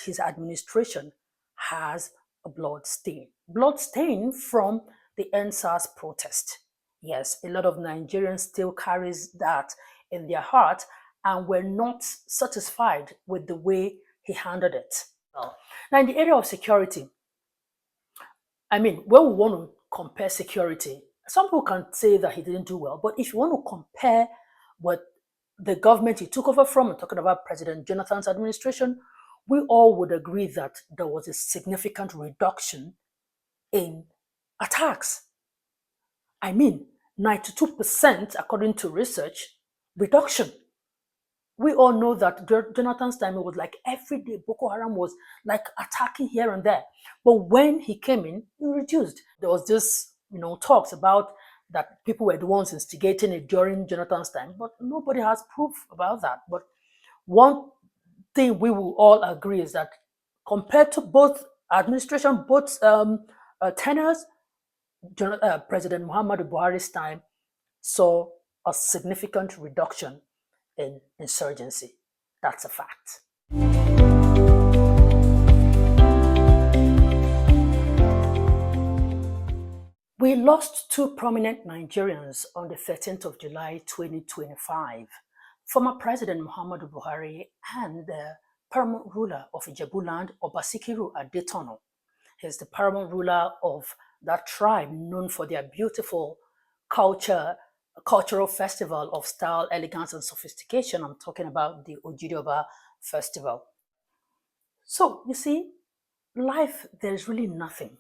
his administration has a blood stain. Blood stain from the NSAS protest. Yes, a lot of Nigerians still carries that in their heart and were not satisfied with the way he handled it. Well, now in the area of security, I mean, when we want to compare security, some people can say that he didn't do well, but if you want to compare what the government he took over from, and talking about President Jonathan's administration, we all would agree that there was a significant reduction in attacks. I mean, 92%, according to research, reduction. We all know that Jonathan's time, it was like every day Boko Haram was like attacking here and there. But when he came in, he reduced. There was this, talks about that people were the ones instigating it during Jonathan's time, but nobody has proof about that. But one thing we will all agree is that compared to both administration, both tenures, President Muhammadu Buhari's time saw a significant reduction in insurgency. That's a fact. We lost two prominent Nigerians on the 13th of July 2025. Former President Muhammadu Buhari and the paramount ruler of Ijebuland, Obasikiru Adetono. He's the paramount ruler of that tribe known for their beautiful cultural festival of style, elegance, and sophistication. I'm talking about the Ojidioba Festival. So, you see, life, there's really nothing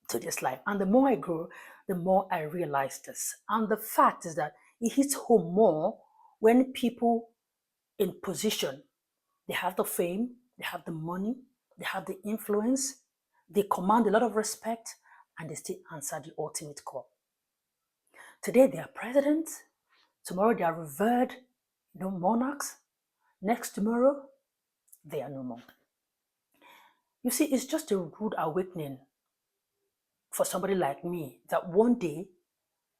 to this life. And the more I grow, the more I realize this. And the fact is that it hits home more when people in position, they have the fame, they have the money, they have the influence, they command a lot of respect, and they still answer the ultimate call. Today they are presidents, tomorrow they are revered, monarchs, next tomorrow they are no more. You see, it's just a rude awakening for somebody like me that one day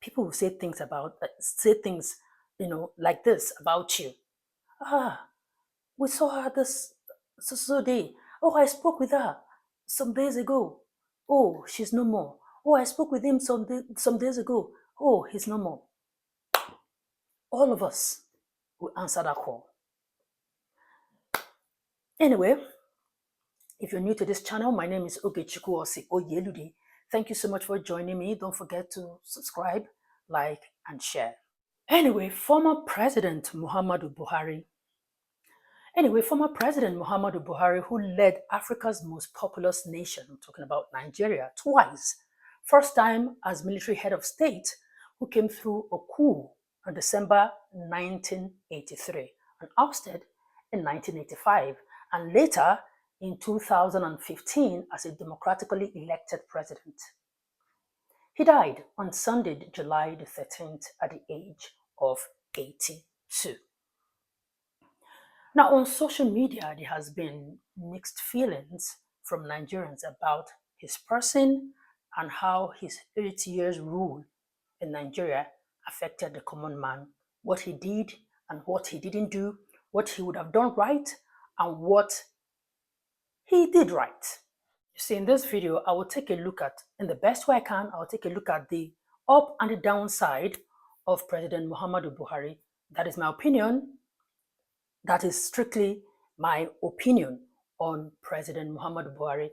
people will say things like this about you. We saw her this so day. Oh, I spoke with her some days ago. Oh, she's no more. Oh, I spoke with him some days ago. Oh, he's no more. All of us will answer that call. Anyway, if you're new to this channel, my name is Osih-Oyelude. Thank you so much for joining me. Don't forget to subscribe, like, and share. Anyway, former President Muhammadu Buhari, who led Africa's most populous nation, I'm talking about Nigeria, twice. First time as military head of state, who came through a coup on December 1983 and ousted in 1985, and later in 2015 as a democratically elected president. He died on Sunday, July the 13th at the age of 82. Now, on social media, there has been mixed feelings from Nigerians about his person and how his 80 years rule in Nigeria affected the common man, what he did and what he didn't do, what he would have done right and what he did right. You see, in this video, I will take a look at, in the best way I can, I will take a look at the up and the downside of President Muhammadu Buhari. That is my opinion. That is strictly my opinion on President Muhammadu Buhari.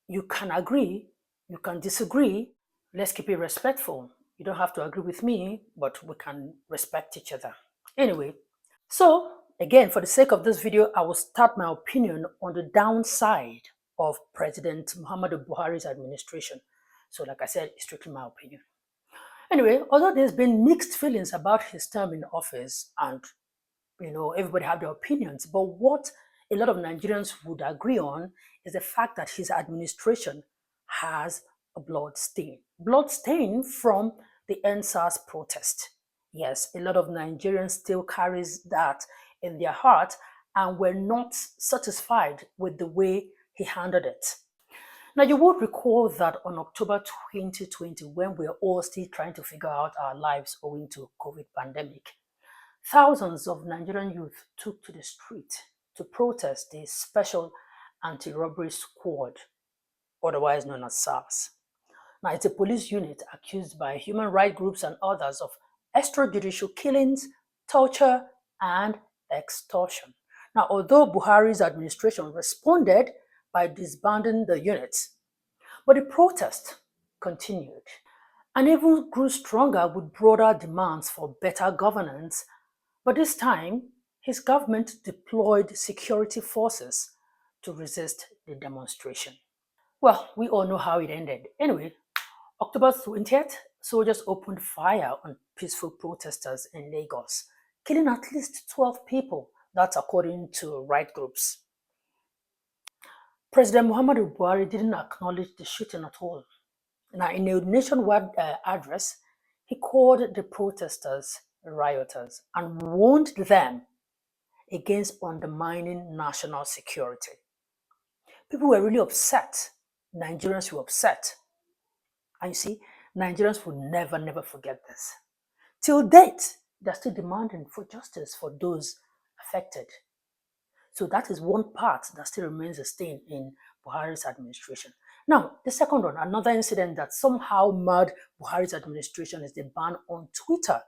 You can agree, you can disagree. Let's keep it respectful. You don't have to agree with me, but we can respect each other. Anyway, so again, for the sake of this video, I will start my opinion on the downside of President Muhammadu Buhari's administration. So like I said, it's strictly my opinion. Anyway, although there's been mixed feelings about his term in office and everybody have their opinions, but what a lot of Nigerians would agree on is the fact that his administration has a blood stain. Blood stain from the NSAS protest. Yes, a lot of Nigerians still carries that in their heart and were not satisfied with the way he handled it. Now, you would recall that on October 2020, when we are all still trying to figure out our lives owing to COVID pandemic, thousands of Nigerian youth took to the street to protest the special Anti-Robbery Squad, otherwise known as SARS. Now, it's a police unit accused by human rights groups and others of extrajudicial killings, torture, and extortion. Now, although Buhari's administration responded by disbanding the units, but the protest continued and even grew stronger with broader demands for better governance. But this time, his government deployed security forces to resist the demonstration. Well, we all know how it ended. Anyway, October 20th, soldiers opened fire on peaceful protesters in Lagos, killing at least 12 people. That's according to right groups. President Muhammadu Buhari didn't acknowledge the shooting at all. Now, in a nationwide address, he called the protesters rioters and warned them against undermining national security. People were really upset. Nigerians were upset. And you see, Nigerians will never, never forget this. Till date, they're still demanding for justice for those affected. So that is one part that still remains a stain in Buhari's administration. Now, the second one, another incident that somehow marred Buhari's administration is the ban on Twitter.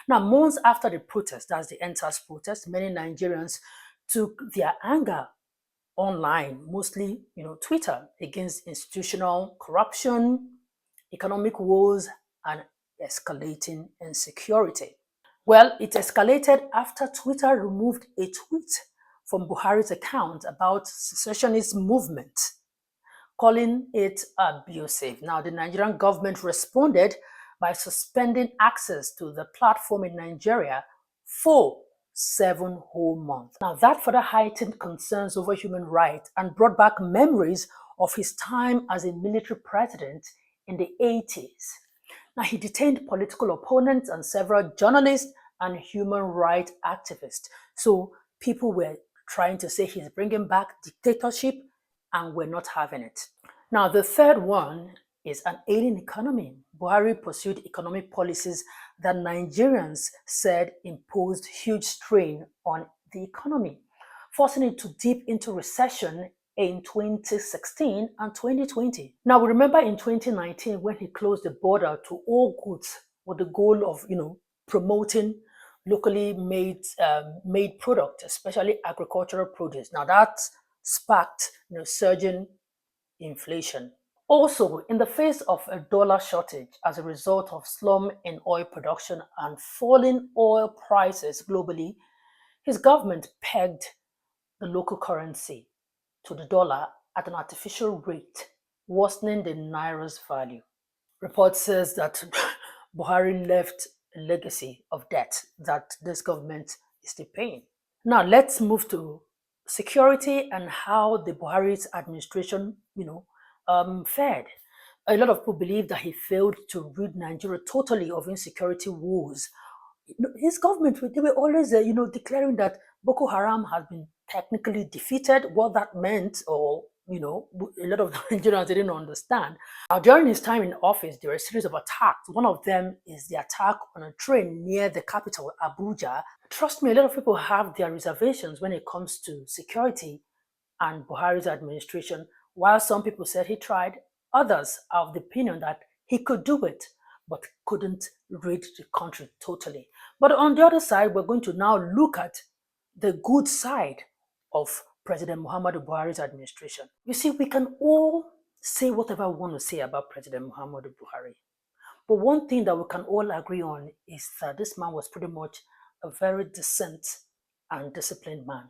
Now, months after the protest, that's the EndSARS protest, many Nigerians took their anger online, mostly, Twitter, against institutional corruption, economic woes, and escalating insecurity. Well, it escalated after Twitter removed a tweet from Buhari's account about secessionist movement, calling it abusive. Now, the Nigerian government responded by suspending access to the platform in Nigeria for 7 whole months. Now, that further heightened concerns over human rights and brought back memories of his time as a military president in the 80s. Now, he detained political opponents and several journalists and human rights activists. So people were trying to say he's bringing back dictatorship, and we're not having it. Now, the third one is an ailing economy. Buhari pursued economic policies that Nigerians said imposed huge strain on the economy, forcing it to dip into recession in 2016 and 2020. Now, we remember in 2019 when he closed the border to all goods with the goal of, promoting locally made product, especially agricultural produce. Now, that sparked, surging inflation. Also, in the face of a dollar shortage as a result of slump in oil production and falling oil prices globally, his government pegged the local currency to the dollar at an artificial rate, worsening the naira's value. Report says that Buhari left a legacy of debt that this government is still paying. Now, let's move to security and how the Buhari's administration, fared. A lot of people believe that he failed to rid Nigeria totally of insecurity woes. His government, they were always, declaring that Boko Haram has been technically defeated. What that meant, or a lot of Nigerians didn't understand. During his time in office, there were a series of attacks. One of them is the attack on a train near the capital, Abuja. Trust me, a lot of people have their reservations when it comes to security and Buhari's administration. While some people said he tried, others are of the opinion that he could do it, but couldn't rid the country totally. But on the other side, we're going to now look at the good side of President Muhammadu Buhari's administration. You see, we can all say whatever we want to say about President Muhammadu Buhari. But one thing that we can all agree on is that this man was pretty much a very decent and disciplined man.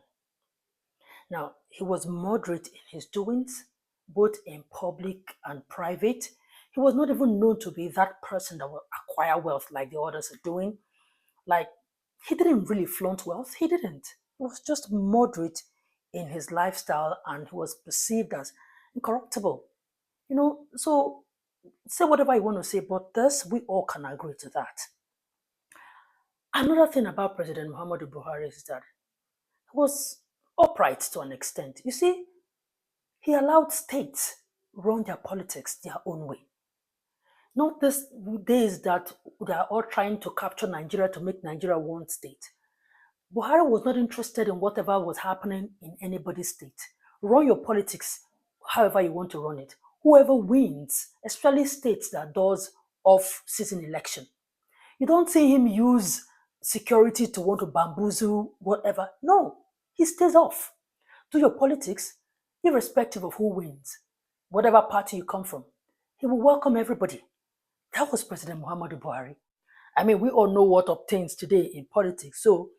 Now, he was moderate in his doings, both in public and private. He was not even known to be that person that will acquire wealth like the others are doing. Like, he didn't really flaunt wealth. He didn't. He was just moderate in his lifestyle and he was perceived as incorruptible. So say whatever you want to say, but this, we all can agree to that. Another thing about President Muhammadu Buhari is that he was upright to an extent. You see, he allowed states run their politics their own way. Not these days that they are all trying to capture Nigeria to make Nigeria one state. Buhari was not interested in whatever was happening in anybody's state. Run your politics however you want to run it. Whoever wins, especially states that does off-season election, you don't see him use security to want to bamboozle whatever. No, he stays off. Do your politics, irrespective of who wins, whatever party you come from. He will welcome everybody. That was President Muhammadu Buhari. I mean, we all know what obtains today in politics. So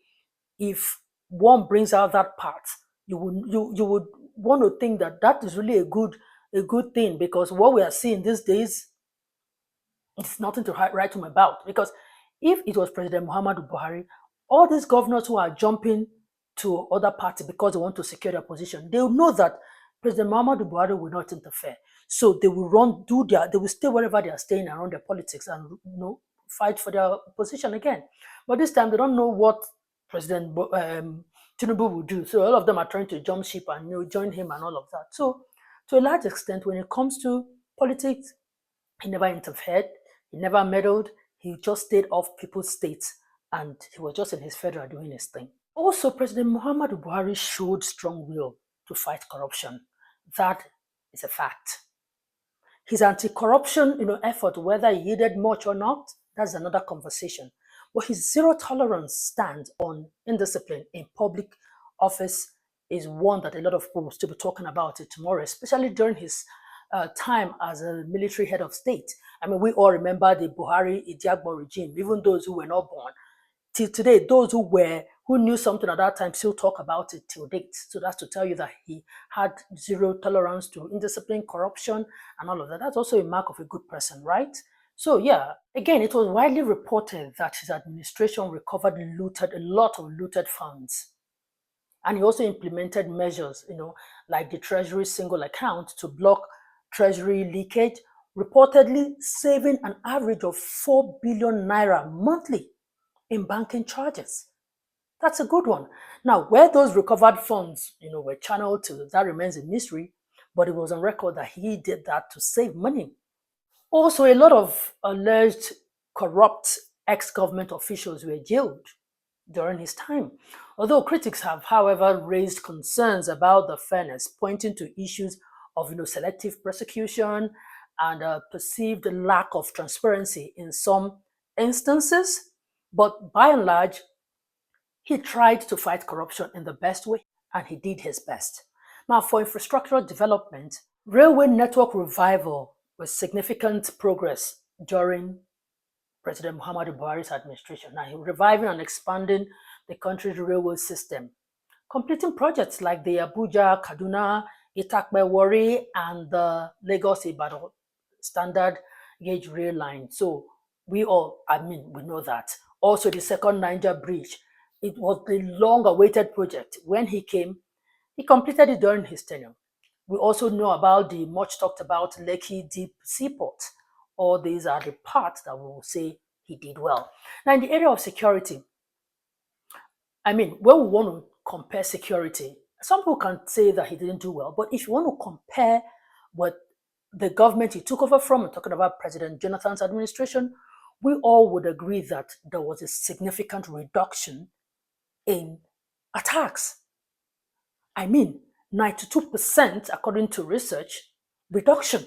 if one brings out that part, you would want to think that that is really a good thing, because what we are seeing these days, it's nothing to write home about. Because if it was President Muhammadu Buhari, all these governors who are jumping to other parties because they want to secure their position, they will know that President Muhammadu Buhari will not interfere. So they will they will stay wherever they are staying around their politics and fight for their position again. But this time they don't know what President Tinubu will do. So all of them are trying to jump ship and join him and all of that. So to a large extent, when it comes to politics, he never interfered, he never meddled, he just stayed off people's states and he was just in his federal doing his thing. Also, President Muhammadu Buhari showed strong will to fight corruption. That is a fact. His anti-corruption effort, whether he yielded much or not, that's another conversation. But his zero tolerance stand on indiscipline in public office is one that a lot of people will still be talking about it tomorrow, especially during his time as a military head of state. I mean, we all remember the Buhari Idiagbo regime, even those who were not born. Till today, those who knew something at that time still talk about it till date. So that's to tell you that he had zero tolerance to indiscipline, corruption, and all of that. That's also a mark of a good person, right? So yeah, again, it was widely reported that his administration recovered a lot of looted funds. And he also implemented measures, like the Treasury single account to block Treasury leakage, reportedly saving an average of 4 billion naira monthly in banking charges. That's a good one. Now, where those recovered funds, were channeled to, that remains a mystery, but it was on record that he did that to save money. Also, a lot of alleged corrupt ex-government officials were jailed during his time. Although critics have, however, raised concerns about the fairness, pointing to issues of selective prosecution and a perceived lack of transparency in some instances. But by and large, he tried to fight corruption in the best way, and he did his best. Now, for infrastructural development, railway network revival was significant progress during President Muhammadu Buhari's administration. Now, he was reviving and expanding the country's railway system, completing projects like the Abuja, Kaduna, Itakpe, Warri, and the Lagos-Ibadan standard gauge rail line. So we know that. Also, the second Niger Bridge, it was the long-awaited project. When he came, he completed it during his tenure. We also know about the much talked about Lekki Deep Seaport. All these are the parts that we will say he did well. Now, in the area of security, when we want to compare security, some people can say that he didn't do well, but if you want to compare what the government he took over from, and talking about President Jonathan's administration, we all would agree that there was a significant reduction in attacks. 92%, according to research, reduction.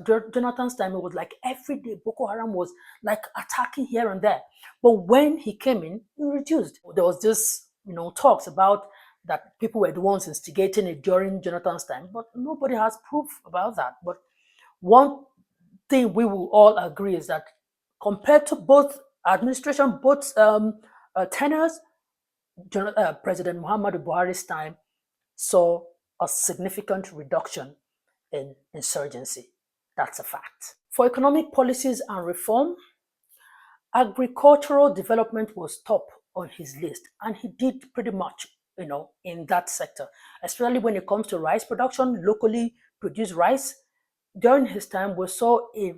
Jonathan's time, it was like every day Boko Haram was like attacking here and there. But when he came in, it reduced. There was this, talks about that people were the ones instigating it during Jonathan's time, but nobody has proof about that. But one thing we will all agree is that compared to both administration, both tenures, President Muhammadu Buhari's time saw a significant reduction in insurgency. That's a fact. For economic policies and reform, agricultural development was top on his list, and he did pretty much, in that sector, especially when it comes to rice production, locally produced rice. During his time, we saw a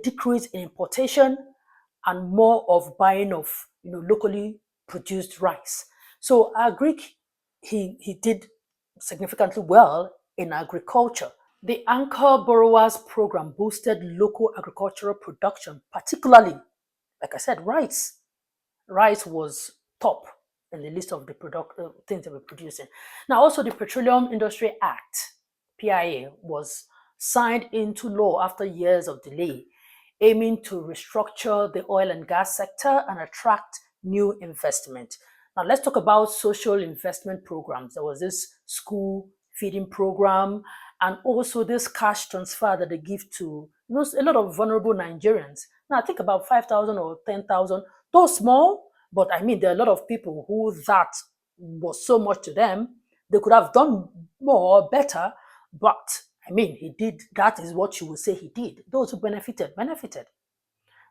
decrease in importation and more of buying of, locally produced rice. So I agree he did significantly well in agriculture. The Anchor Borrowers Program boosted local agricultural production, particularly, like I said, rice. Rice was top in the list of the things that we're producing. Now, also the Petroleum Industry Act, PIA, was signed into law after years of delay, aiming to restructure the oil and gas sector and attract new investment. Now, let's talk about social investment programs. There was this school feeding program and also this cash transfer that they give to a lot of vulnerable Nigerians. Now, I think about 5,000 or 10,000, though small, but I mean, there are a lot of people who that was so much to them. They could have done more, better, but I mean, he did. That is what you would say he did. Those who benefited, benefited.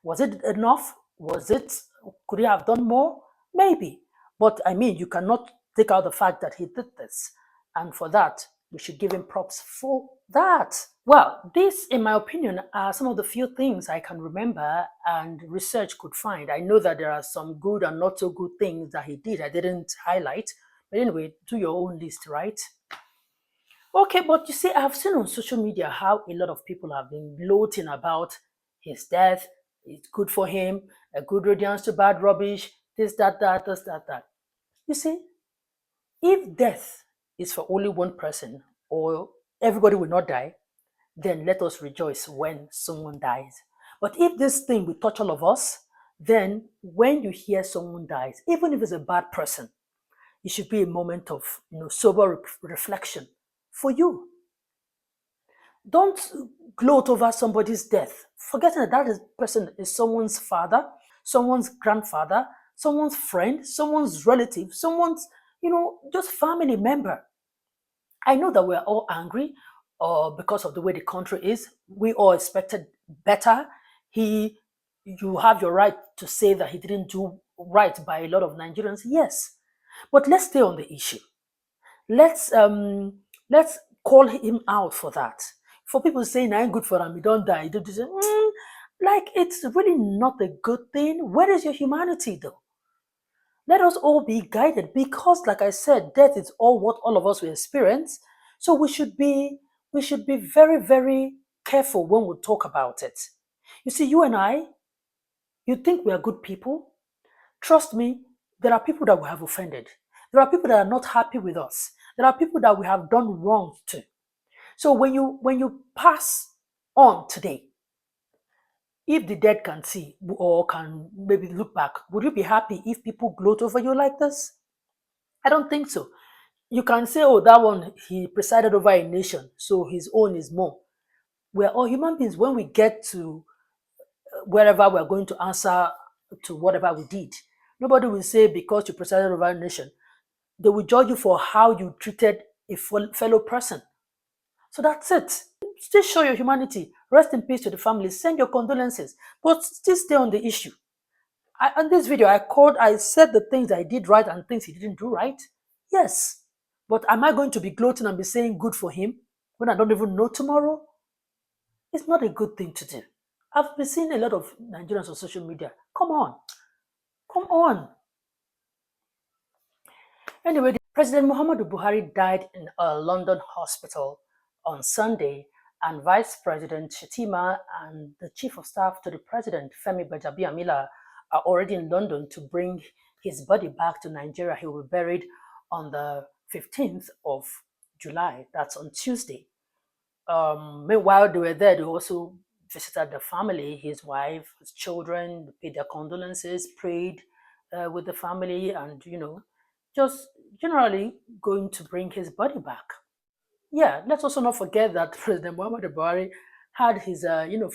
Was it enough? Could he have done more? Maybe. But I mean, you cannot take out the fact that he did this. And for that, we should give him props for that. Well, these, in my opinion, are some of the few things I can remember and research could find. I know that there are some good and not so good things that he did I didn't highlight. But anyway, do your own list, right? Okay, but you see, I've seen on social media how a lot of people have been gloating about his death. It's good for him, a good riddance to bad rubbish, this, that. You see, if death is for only one person or everybody will not die, then let us rejoice when someone dies. But if this thing will touch all of us, then when you hear someone dies, even if it's a bad person, it should be a moment of sober reflection for you. Don't gloat over somebody's death, forgetting that person is someone's father, someone's grandfather, someone's friend, someone's relative, someone's, just family member. I know that we're all angry because of the way the country is. We all expected better. You have your right to say that he didn't do right by a lot of Nigerians. Yes, but let's stay on the issue. Let's call him out for that. For people saying I ain't good for him, he don't die. Don't say, like it's really not a good thing. Where is your humanity though? Let us all be guided because, like I said, death is all what all of us will experience. So we should be very, very careful when we talk about it. You see, you and I, you think we are good people. Trust me, there are people that we have offended. There are people that are not happy with us. There are people that we have done wrong to. So when you pass on today, if the dead can see or can maybe look back, would you be happy if people gloat over you like this? I don't think so. You can say, oh, that one, he presided over a nation, so his own is more. We're all human beings. When we get to wherever we're going to answer to whatever we did, nobody will say because you presided over a nation. They will judge you for how you treated a fellow person. So that's it. Still show your humanity. Rest in peace to the family. Send your condolences. But still stay on the issue. On this video, I said the things I did right and things he didn't do right. Yes. But am I going to be gloating and be saying good for him when I don't even know tomorrow? It's not a good thing to do. I've been seeing a lot of Nigerians on social media. Come on. Come on. Anyway, President Muhammadu Buhari died in a London hospital on Sunday, and Vice President Shetima and the Chief of Staff to the President, Femi Gbajabiamila, are already in London to bring his body back to Nigeria. He will be buried on the 15th of July. That's on Tuesday. Meanwhile, they were there. They also visited the family, his wife, his children, paid their condolences, prayed with the family, and, just generally going to bring his body back. Yeah, let's also not forget that President Muhammadu Buhari had his,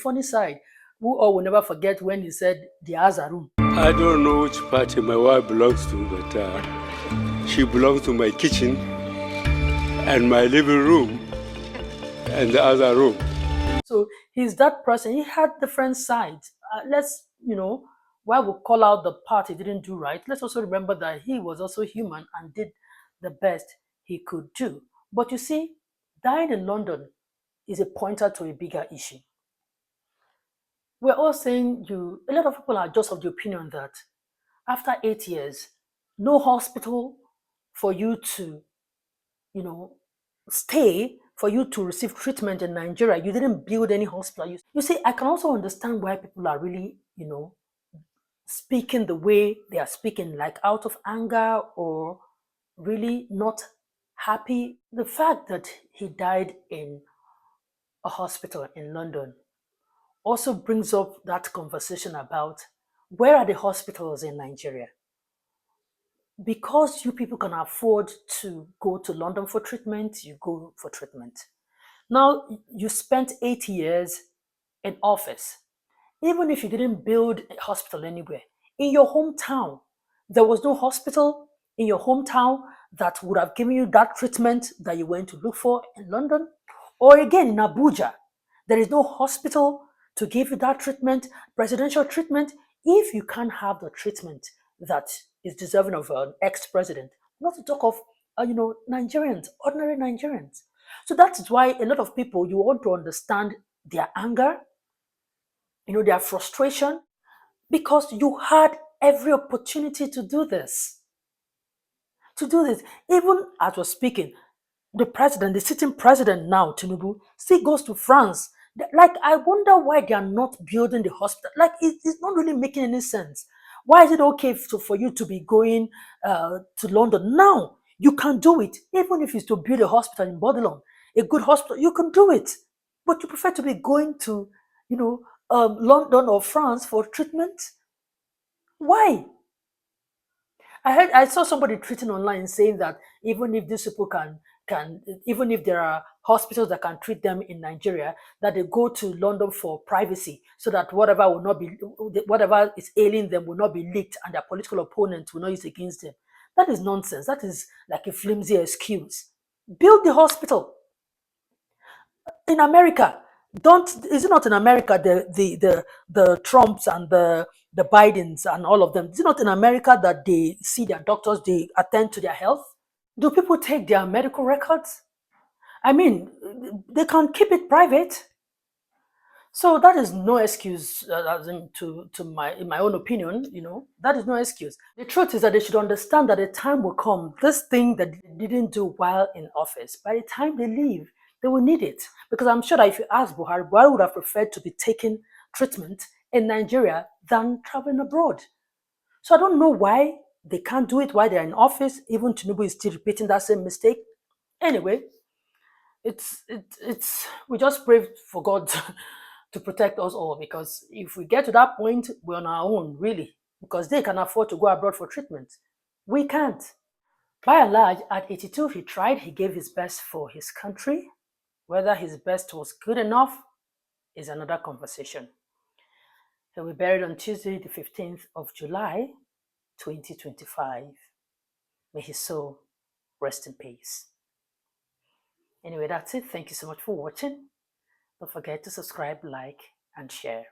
funny side. We all will never forget when he said the Azarum. I don't know which party my wife belongs to, but she belongs to my kitchen and my living room and the other room. So he's that person. He had different sides. Let's, while we call out the part he didn't do right, let's also remember that he was also human and did the best he could do. But you see, dying in London is a pointer to a bigger issue. We're all saying a lot of people are just of the opinion that after 8 years, no hospital for you to, stay, for you to receive treatment in Nigeria. You didn't build any hospital. You see, I can also understand why people are really, speaking the way they are speaking, like out of anger or really not happy. The fact that he died in a hospital in London also brings up that conversation about where are the hospitals in Nigeria? Because you people can afford to go to London for treatment, you go for treatment. Now, you spent 8 years in office. Even if you didn't build a hospital anywhere, in your hometown, there was no hospital in your hometown that would have given you that treatment that you went to look for in London. Or again, in Abuja, there is no hospital to give you that treatment, presidential treatment, if you can't have the treatment that is deserving of an ex-president. Not to talk of, Nigerians, ordinary Nigerians. So that is why a lot of people, you want to understand their anger, their frustration, because you had every opportunity to do this. To do this. Even as we're speaking, the sitting president now, Tinubu, still goes to France. Like, I wonder why they are not building the hospital. Like, it's not really making any sense. Why is it okay for you to be going to London now? You can do it. Even if it's to build a hospital in Bodilon, a good hospital, you can do it. But you prefer to be going to, London or France for treatment? Why? I saw somebody tweeting online saying that even if these people can even if there are hospitals that can treat them in Nigeria, that they go to London for privacy so that whatever is ailing them will not be leaked and their political opponents will not use against them. That is nonsense. That is like a flimsy excuse. Build the hospital. In America, don't is it not in America the Trumps and the Bidens and all of them? Is it not in America that they see their doctors, they attend to their health? Do people take their medical records? I mean, they can keep it private. So that is no excuse, as in my own opinion, that is no excuse. The truth is that they should understand that a time will come. This thing that they didn't do while in office, by the time they leave, they will need it. Because I'm sure that if you ask Buhari, Buhari would have preferred to be taking treatment in Nigeria than traveling abroad. So I don't know why they can't do it while they're in office. Even Tinubu is still repeating that same mistake. Anyway, it's we just pray for God to protect us all, because if we get to that point, we're on our own, really, because they can afford to go abroad for treatment. We can't. By and large, at 82, he tried, he gave his best for his country. Whether his best was good enough is another conversation. He will be buried on Tuesday, the 15th of July, 2025. May his soul rest in peace. Anyway, that's it. Thank you so much for watching. Don't forget to subscribe, like, and share.